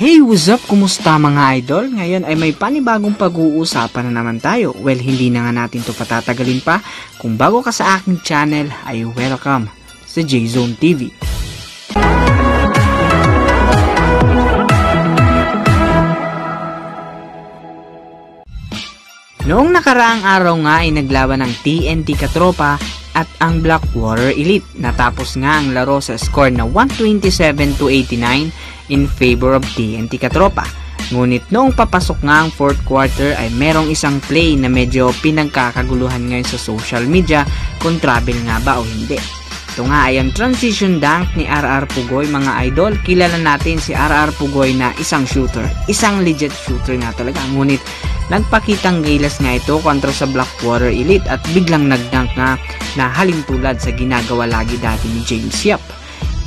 Hey, what's up? Kumusta mga idol? Ngayon ay may panibagong pag-uusapan na naman tayo. Well, hindi na nga natin to patatagalin pa. Kung bago ka sa aking channel, ay welcome sa J-Zone TV. Noong nakaraang araw nga ay naglaban ng TNT Katropa at ang Blackwater Elite. Natapos nga ang laro sa score na 127-89 in favor of TNT Katropa. Ngunit noong papasok nga ang fourth quarter ay merong isang play na medyo pinagkakaguluhan ngayon sa social media kung travel nga ba o hindi. Ito nga ay ang transition dunk ni RR Pugoy mga idol. Kilala natin si RR Pugoy na isang shooter. Isang legit shooter nga talaga. Ngunit nagpakitang gilas nga ito kontra sa Blackwater Elite at biglang nagdunk nga na halintulad sa ginagawa lagi dati ni James Yap.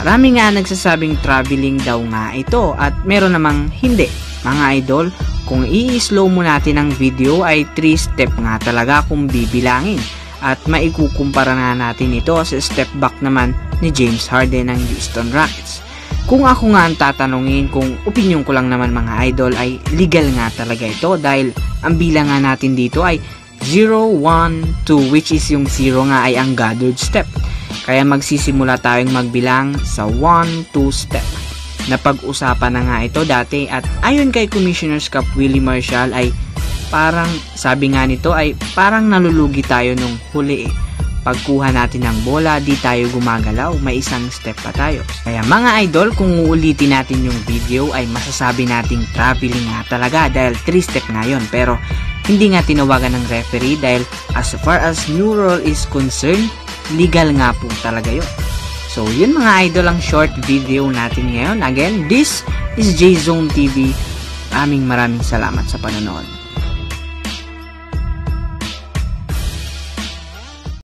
Marami nga nagsasabing traveling daw nga ito at meron namang hindi. Mga idol, kung i-slow mo natin ang video ay 3-step nga talaga kung bibilangin. At maikukumpara na natin ito sa step back naman ni James Harden ng Houston Rockets. Kung ako nga ang tatanungin, kung opinion ko lang naman mga idol ay legal nga talaga ito dahil ang bilang nga natin dito ay 0, 1, 2 which is yung 0 nga ay ang gathered step. Kaya magsisimula tayong magbilang sa 1, 2 step. Napag-usapan na nga ito dati at ayon kay Commissioner's Cup Willie Marshall ay parang sabi nga nito ay parang nalulugi tayo nung huli eh. Pagkuha natin ng bola, di tayo gumagalaw, may isang step pa tayo. Kaya mga idol, kung uulitin natin yung video ay masasabi nating traveling nga talaga dahil 3 step nga yun. Pero hindi nga tinawagan ng referee dahil as far as new rule is concerned, legal nga po talaga yun. So yun mga idol ang short video natin ngayon. Again, this is J-Zone TV. Maraming salamat sa panonood.